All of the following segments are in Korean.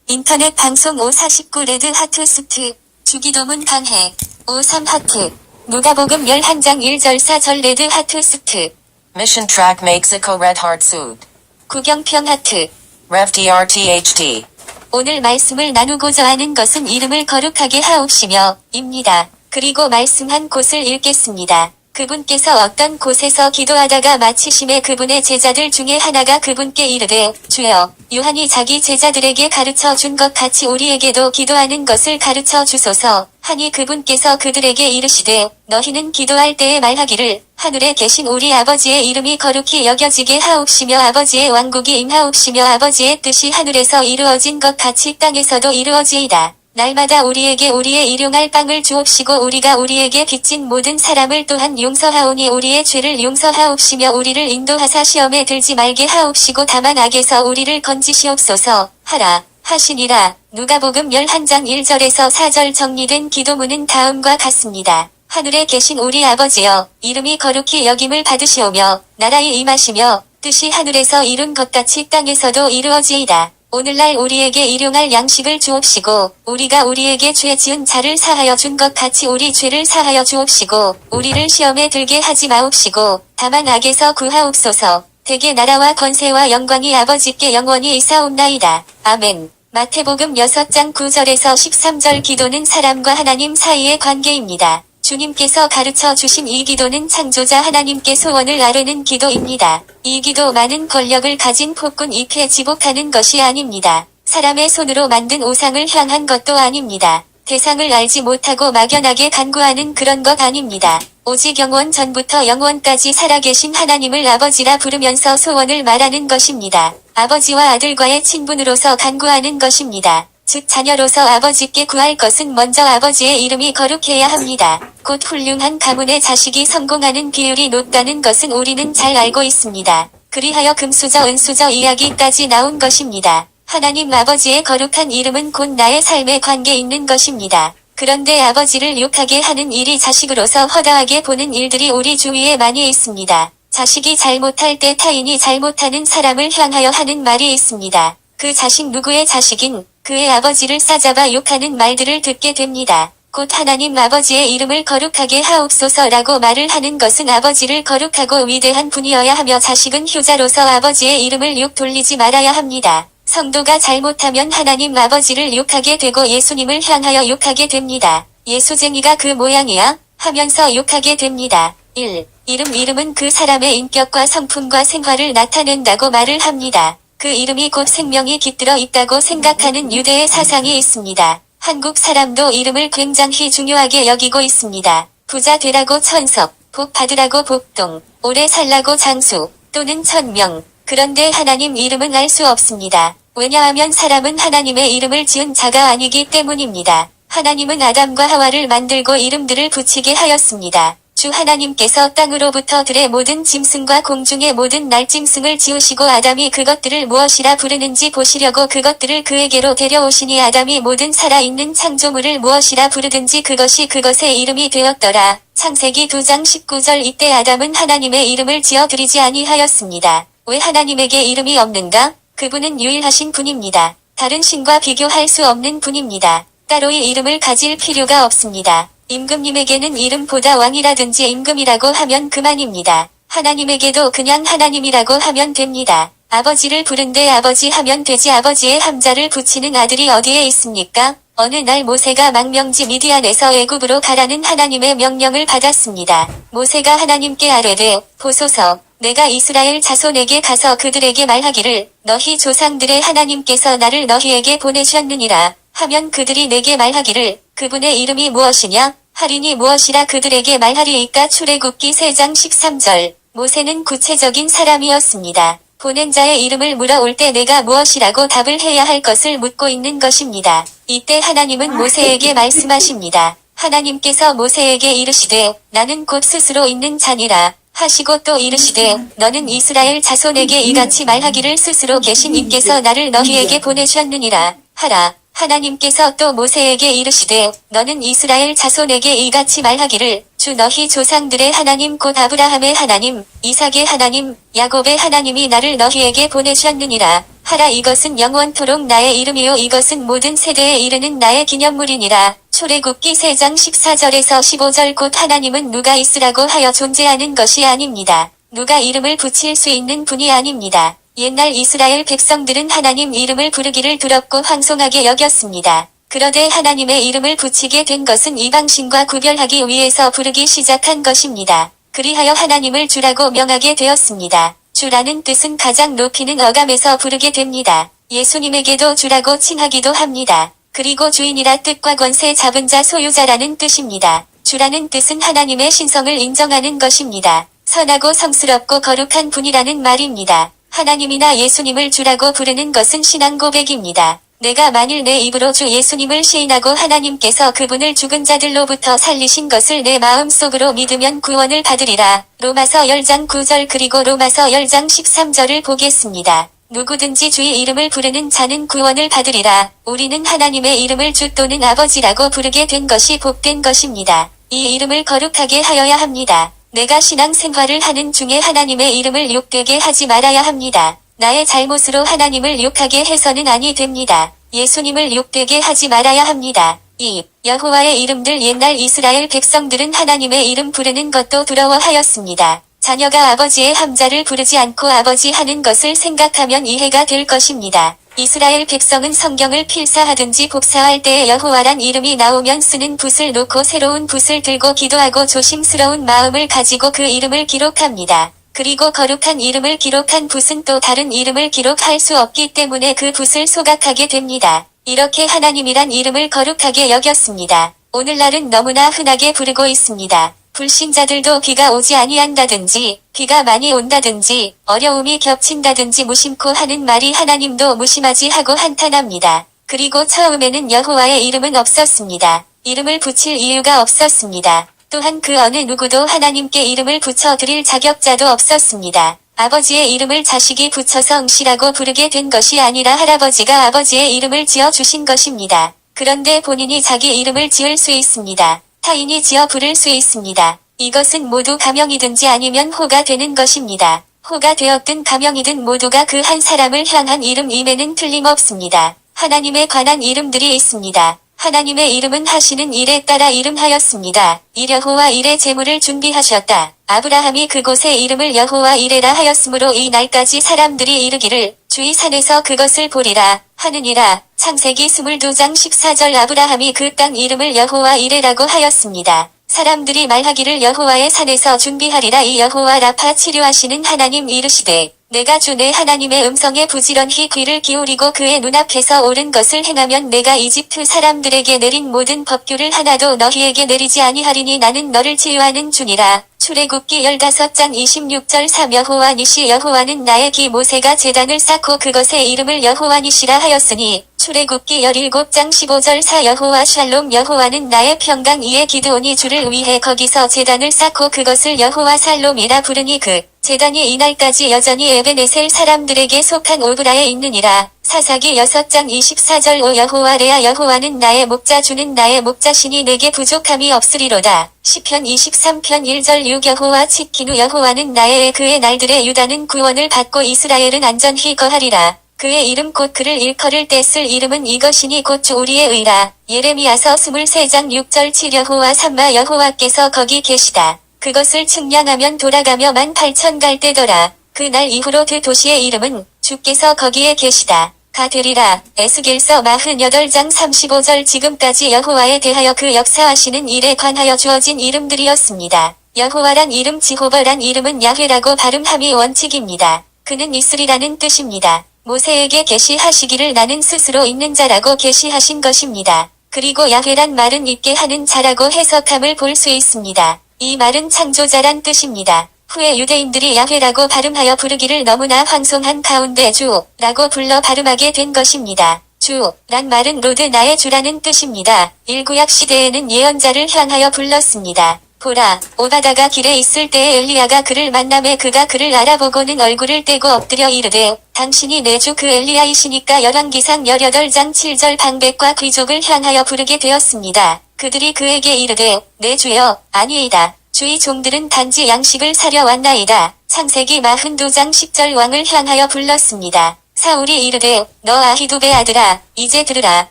인터넷 방송 549 레드 하트 스트. 주기도문 강해. 53 하트. 누가복음 11장 1절 4절 레드 하트 스트. Mission track Mexico Red Heart Suit. 구경평 하트. Rev DRTHD. 오늘 말씀을 나누고자 하는 것은 이름을 거룩하게 하옵시며 입니다. 그리고 말씀한 곳을 읽겠습니다. 그분께서 어떤 곳에서 기도하다가 마치심에 그분의 제자들 중에 하나가 그분께 이르되 주여 요한이 자기 제자들에게 가르쳐 준 것 같이 우리에게도 기도하는 것을 가르쳐 주소서 하니 그분께서 그들에게 이르시되 너희는 기도할 때에 말하기를 하늘에 계신 우리 아버지의 이름이 거룩히 여겨지게 하옵시며 아버지의 왕국이 임하옵시며 아버지의 뜻이 하늘에서 이루어진 것 같이 땅에서도 이루어지이다. 날마다 우리에게 우리의 일용할 빵을 주옵시고 우리가 우리에게 빚진 모든 사람을 또한 용서하오니 우리의 죄를 용서하옵시며 우리를 인도하사 시험에 들지 말게 하옵시고 다만 악에서 우리를 건지시옵소서 하라 하시니라. 누가복음 11장 1절에서 4절 정리된 기도문은 다음과 같습니다. 하늘에 계신 우리 아버지여 이름이 거룩히 여김을 받으시오며 나라의 임하시며 뜻이 하늘에서 이룬 것 같이 땅에서도 이루어지이다. 오늘날 우리에게 일용할 양식을 주옵시고 우리가 우리에게 죄 지은 자를 사하여 준 것 같이 우리 죄를 사하여 주옵시고 우리를 시험에 들게 하지 마옵시고 다만 악에서 구하옵소서. 대개 나라와 권세와 영광이 아버지께 영원히 있사옵나이다. 아멘. 마태복음 6장 9절에서 13절 기도는 사람과 하나님 사이의 관계입니다. 주님께서 가르쳐 주신 이 기도는 창조자 하나님께 소원을 아뢰는 기도입니다. 이 기도 많은 권력을 가진 폭군 잎에 지복하는 것이 아닙니다. 사람의 손으로 만든 우상을 향한 것도 아닙니다. 대상을 알지 못하고 막연하게 간구하는 그런 것 아닙니다. 오직 영원 전부터 영원까지 살아계신 하나님을 아버지라 부르면서 소원을 말하는 것입니다. 아버지와 아들과의 친분으로서 간구하는 것입니다. 즉 자녀로서 아버지께 구할 것은 먼저 아버지의 이름이 거룩해야 합니다. 곧 훌륭한 가문의 자식이 성공하는 비율이 높다는 것은 우리는 잘 알고 있습니다. 그리하여 금수저 은수저 이야기까지 나온 것입니다. 하나님 아버지의 거룩한 이름은 곧 나의 삶에 관계 있는 것입니다. 그런데 아버지를 욕하게 하는 일이 자식으로서 허다하게 보는 일들이 우리 주위에 많이 있습니다. 자식이 잘못할 때 타인이 잘못하는 사람을 향하여 하는 말이 있습니다. 그 자식 누구의 자식인 그의 아버지를 싸잡아 욕하는 말들을 듣게 됩니다. 곧 하나님 아버지의 이름을 거룩하게 하옵소서라고 말을 하는 것은 아버지를 거룩하고 위대한 분이어야 하며 자식은 효자로서 아버지의 이름을 욕 돌리지 말아야 합니다. 성도가 잘못하면 하나님 아버지를 욕하게 되고 예수님을 향하여 욕하게 됩니다. 예수쟁이가 그 모양이야? 하면서 욕하게 됩니다. 1. 이름은 그 사람의 인격과 성품과 생활을 나타낸다고 말을 합니다. 그 이름이 곧 생명이 깃들어 있다고 생각하는 유대의 사상이 있습니다. 한국 사람도 이름을 굉장히 중요하게 여기고 있습니다. 부자 되라고 천석, 복 받으라고 복동, 오래 살라고 장수, 또는 천명. 그런데 하나님 이름은 알 수 없습니다. 왜냐하면 사람은 하나님의 이름을 지은 자가 아니기 때문입니다. 하나님은 아담과 하와를 만들고 이름들을 붙이게 하였습니다. 주 하나님께서 땅으로부터 들의 모든 짐승과 공중의 모든 날짐승을 지으시고 아담이 그것들을 무엇이라 부르는지 보시려고 그것들을 그에게로 데려오시니 아담이 모든 살아있는 창조물을 무엇이라 부르든지 그것이 그것의 이름이 되었더라. 창세기 2장 19절. 이때 아담은 하나님의 이름을 지어드리지 아니하였습니다. 왜 하나님에게 이름이 없는가? 그분은 유일하신 분입니다. 다른 신과 비교할 수 없는 분입니다. 따로의 이름을 가질 필요가 없습니다. 임금님에게는 이름보다 왕이라든지 임금이라고 하면 그만입니다. 하나님에게도 그냥 하나님이라고 하면 됩니다. 아버지를 부른데 아버지 하면 되지 아버지의 함자를 붙이는 아들이 어디에 있습니까? 어느 날 모세가 망명지 미디안에서 애굽으로 가라는 하나님의 명령을 받았습니다. 모세가 하나님께 아뢰되 보소서 내가 이스라엘 자손에게 가서 그들에게 말하기를 너희 조상들의 하나님께서 나를 너희에게 보내셨느니라 하면 그들이 내게 말하기를 그분의 이름이 무엇이냐? 하리니 무엇이라 그들에게 말하리이까? 출애굽기 3장 13절. 모세는 구체적인 사람이었습니다. 보낸 자의 이름을 물어올 때 내가 무엇이라고 답을 해야 할 것을 묻고 있는 것입니다. 이때 하나님은 모세에게 말씀하십니다. 하나님께서 모세에게 이르시되 나는 곧 스스로 있는 자니라 하시고 또 이르시되 너는 이스라엘 자손에게 이같이 말하기를 스스로 계신 이께서 나를 너희에게 보내셨느니라 하라. 하나님께서 또 모세에게 이르시되 너는 이스라엘 자손에게 이같이 말하기를 주 너희 조상들의 하나님 곧 아브라함의 하나님, 이삭의 하나님, 야곱의 하나님이 나를 너희에게 보내셨느니라 하라. 이것은 영원토록 나의 이름이요 이것은 모든 세대에 이르는 나의 기념물이니라. 출애굽기 3장 14절에서 15절 곧 하나님은 누가 있으라고 하여 존재하는 것이 아닙니다. 누가 이름을 붙일 수 있는 분이 아닙니다. 옛날 이스라엘 백성들은 하나님 이름을 부르기를 두렵고 황송하게 여겼습니다. 그러되 하나님의 이름을 붙이게 된 것은 이방신과 구별하기 위해서 부르기 시작한 것입니다. 그리하여 하나님을 주라고 명하게 되었습니다. 주라는 뜻은 가장 높이는 어감에서 부르게 됩니다. 예수님에게도 주라고 칭하기도 합니다. 그리고 주인이라 뜻과 권세 잡은 자 소유자라는 뜻입니다. 주라는 뜻은 하나님의 신성을 인정하는 것입니다. 선하고 성스럽고 거룩한 분이라는 말입니다. 하나님이나 예수님을 주라고 부르는 것은 신앙 고백입니다. 내가 만일 내 입으로 주 예수님을 시인하고 하나님께서 그분을 죽은 자들로부터 살리신 것을 내 마음속으로 믿으면 구원을 받으리라. 로마서 10장 9절 그리고 로마서 10장 13절을 보겠습니다. 누구든지 주의 이름을 부르는 자는 구원을 받으리라. 우리는 하나님의 이름을 주 또는 아버지라고 부르게 된 것이 복된 것입니다. 이 이름을 거룩하게 하여야 합니다. 내가 신앙생활을 하는 중에 하나님의 이름을 욕되게 하지 말아야 합니다. 나의 잘못으로 하나님을 욕하게 해서는 아니 됩니다. 예수님을 욕되게 하지 말아야 합니다. 2. 여호와의 이름들 옛날 이스라엘 백성들은 하나님의 이름 부르는 것도 두려워하였습니다. 자녀가 아버지의 함자를 부르지 않고 아버지 하는 것을 생각하면 이해가 될 것입니다. 이스라엘 백성은 성경을 필사하든지 복사할 때에 여호와란 이름이 나오면 쓰는 붓을 놓고 새로운 붓을 들고 기도하고 조심스러운 마음을 가지고 그 이름을 기록합니다. 그리고 거룩한 이름을 기록한 붓은 또 다른 이름을 기록할 수 없기 때문에 그 붓을 소각하게 됩니다. 이렇게 하나님이란 이름을 거룩하게 여겼습니다. 오늘날은 너무나 흔하게 부르고 있습니다. 불신자들도 비가 오지 아니한다든지, 비가 많이 온다든지, 어려움이 겹친다든지 무심코 하는 말이 하나님도 무심하지 하고 한탄합니다. 그리고 처음에는 여호와의 이름은 없었습니다. 이름을 붙일 이유가 없었습니다. 또한 그 어느 누구도 하나님께 이름을 붙여 드릴 자격자도 없었습니다. 아버지의 이름을 자식이 붙여서 응시라고 부르게 된 것이 아니라 할아버지가 아버지의 이름을 지어 주신 것입니다. 그런데 본인이 자기 이름을 지을 수 있습니다. 타인이 지어 부를 수 있습니다. 이것은 모두 가명이든지 아니면 호가 되는 것입니다. 호가 되었든 가명이든 모두가 그 한 사람을 향한 이름임에는 틀림없습니다. 하나님에 관한 이름들이 있습니다. 하나님의 이름은 하시는 일에 따라 이름하였습니다. 이여호와 이레 제물을 준비하셨다. 아브라함이 그곳의 이름을 여호와 이레라 하였으므로 이 날까지 사람들이 이르기를 주의 산에서 그것을 보리라 하느니라. 창세기 22장 14절 아브라함이 그 땅 이름을 여호와 이레라고 하였습니다. 사람들이 말하기를 여호와의 산에서 준비하리라. 이 여호와 라파 치료하시는 하나님 이르시되 내가 주 내 하나님의 음성에 부지런히 귀를 기울이고 그의 눈앞에서 옳은 것을 행하면 내가 이집트 사람들에게 내린 모든 법규를 하나도 너희에게 내리지 아니하리니 나는 너를 치유하는 주니라. 출애굽기 15장 26절 3 여호와 니시 여호와는 나의 기 모세가 제단을 쌓고 그것의 이름을 여호와 니시라 하였으니 출애굽기 17장 15절 4 여호와 샬롬 여호와는 나의 평강 이에 기드온이 주를 위해 거기서 제단을 쌓고 그것을 여호와 살롬이라 부르니 그 제단이 이날까지 여전히 에베네셀 사람들에게 속한 오브라에 있느니라. 사사기 6장 24절 5 여호와 레아 여호와는 나의 목자 주는 나의 목자시니 내게 부족함이 없으리로다. 시편 23편 1절 6 여호와 치키누 여호와는 나의 그의 날들에 유다는 구원을 받고 이스라엘은 안전히 거하리라. 그의 이름 곧 그를 일컬을 때 쓸 이름은 이것이니 곧 주 우리의 의라. 예레미야서 23장 6절 7 여호와 삼마 여호와께서 거기 계시다. 그것을 측량하면 돌아가며 18,000 갈대더라. 그날 이후로 그 도시의 이름은 주께서 거기에 계시다 가 되리라. 에스겔서 48장 35절 지금까지 여호와에 대하여 그 역사하시는 일에 관하여 주어진 이름들이었습니다. 여호와란 이름 지호바란 이름은 야훼라고 발음함이 원칙입니다. 그는 있으리라는 뜻입니다. 모세에게 계시하시기를 나는 스스로 있는 자라고 계시하신 것입니다. 그리고 야훼란 말은 있게 하는 자라고 해석함을 볼 수 있습니다. 이 말은 창조자란 뜻입니다. 후에 유대인들이 야훼라고 발음하여 부르기를 너무나 황송한 가운데 주라고 불러 발음하게 된 것입니다. 주란 말은 로드 나의 주라는 뜻입니다. 일구약 시대에는 예언자를 향하여 불렀습니다. 보라, 오바다가 길에 있을 때에 엘리야가 그를 만남에 그가 그를 알아보고는 얼굴을 떼고 엎드려 이르되 당신이 내 주 그 엘리야이시니까 열왕기상 18장 7절 방백과 귀족을 향하여 부르게 되었습니다. 그들이 그에게 이르되 내 주여 아니이다 주의 종들은 단지 양식을 사려 왔나이다. 창세기 42장 10절 왕을 향하여 불렀습니다. 사울이 이르되 너 아히두베 아들아 이제 들으라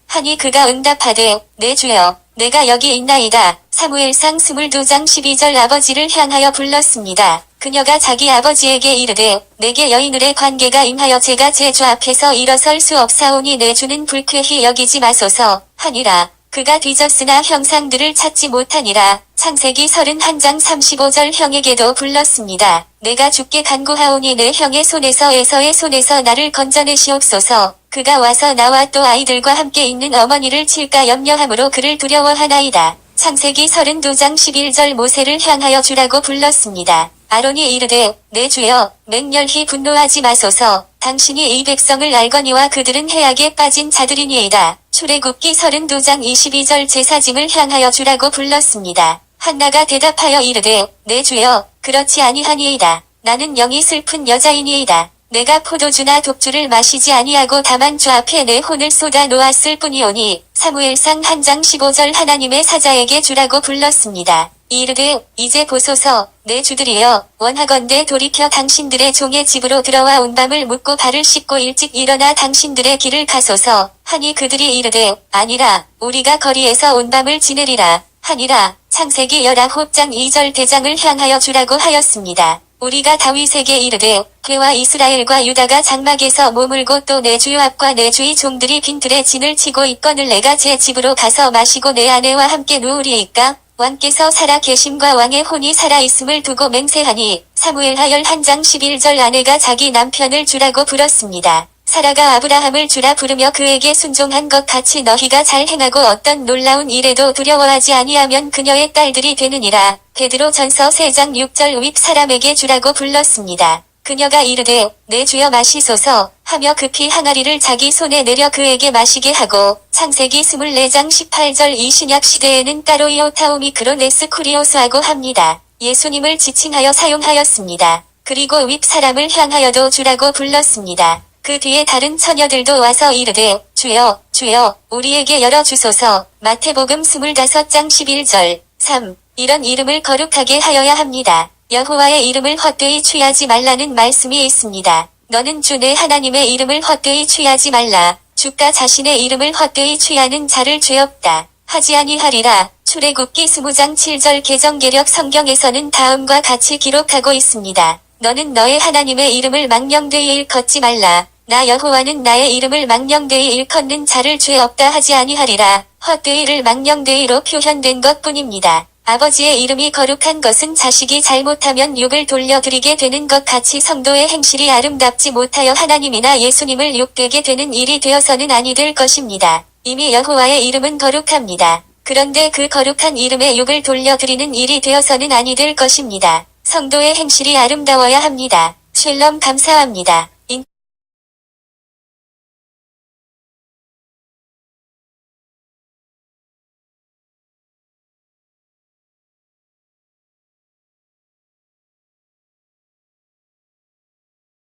하니 그가 응답하되 내 주여 내가 여기 있나이다. 사무엘상 22장 12절 아버지를 향하여 불렀습니다. 그녀가 자기 아버지에게 이르되 내게 여인들의 관계가 임하여 제가 제 주 앞에서 일어설 수 없사오니 내 주는 불쾌히 여기지 마소서 하니라. 그가 뒤졌으나 형상들을 찾지 못하니라. 창세기 31장 35절 형에게도 불렀습니다. 내가 주께 간구하오니 내 형의 손에서 에서의 손에서 나를 건져내시옵소서. 그가 와서 나와 또 아이들과 함께 있는 어머니를 칠까 염려함으로 그를 두려워하나이다. 창세기 32장 11절 모세를 향하여 주라고 불렀습니다. 아론이 이르되 내 주여 맹렬히 분노하지 마소서. 당신이 이 백성을 알거니와 그들은 해악에 빠진 자들이니이다. 출애굽기 32장 22절 제사짐을 향하여 주라고 불렀습니다. 한나가 대답하여 이르되 내 주여 그렇지 아니하니이다. 나는 영이 슬픈 여자이니이다. 내가 포도주나 독주를 마시지 아니하고 다만 주 앞에 내 혼을 쏟아 놓았을 뿐이오니. 사무엘상 1장 15절 하나님의 사자에게 주라고 불렀습니다. 이르되 이제 보소서 내 주들이여 원하건대 돌이켜 당신들의 종의 집으로 들어와 온밤을 묵고 발을 씻고 일찍 일어나 당신들의 길을 가소서 하니 그들이 이르되 아니라 우리가 거리에서 온밤을 지내리라 하니라. 창세기 19장 2절 대장을 향하여 주라고 하였습니다. 우리가 다윗에게 이르되 그와 이스라엘과 유다가 장막에서 머물고 또 내 주요 앞과 내 주의 종들이 빈들에 진을 치고 있거늘 내가 제 집으로 가서 마시고 내 아내와 함께 누우리이까. 왕께서 살아 계심과 왕의 혼이 살아있음을 두고 맹세하니. 사무엘하열 1장 11절 아내가 자기 남편을 주라고 부렀습니다. 사라가 아브라함을 주라 부르며 그에게 순종한 것 같이 너희가 잘 행하고 어떤 놀라운 일에도 두려워하지 아니하면 그녀의 딸들이 되느니라. 베드로전서 3장 6절 윗 사람에게 주라고 불렀습니다. 그녀가 이르되 내 주여 마시소서 하며 급히 항아리를 자기 손에 내려 그에게 마시게 하고. 창세기 24장 18절 이 신약 시대에는 따로 이오타오미크로네스 쿠리오스하고 합니다. 예수님을 지칭하여 사용하였습니다. 그리고 윗 사람을 향하여도 주라고 불렀습니다. 그 뒤에 다른 처녀들도 와서 이르되 주여 주여 우리에게 열어주소서. 마태복음 25장 11절 3. 이런 이름을 거룩하게 하여야 합니다. 여호와의 이름을 헛되이 취하지 말라는 말씀이 있습니다. 너는 주 내 하나님의 이름을 헛되이 취하지 말라. 주가 자신의 이름을 헛되이 취하는 자를 죄 없다 하지 아니하리라. 출애굽기 20장 7절 개정개력 성경에서는 다음과 같이 기록하고 있습니다. 너는 너의 하나님의 이름을 망령되이 일컫지 말라. 나 여호와는 나의 이름을 망령되이 일컫는 자를 죄 없다 하지 아니하리라. 헛되이를 망령되이로 표현된 것뿐입니다. 아버지의 이름이 거룩한 것은 자식이 잘못하면 욕을 돌려드리게 되는 것 같이 성도의 행실이 아름답지 못하여 하나님이나 예수님을 욕되게 되는 일이 되어서는 아니 될 것입니다. 이미 여호와의 이름은 거룩합니다. 그런데 그 거룩한 이름에 욕을 돌려드리는 일이 되어서는 아니 될 것입니다. 성도의 행실이 아름다워야 합니다. 샬롬 감사합니다.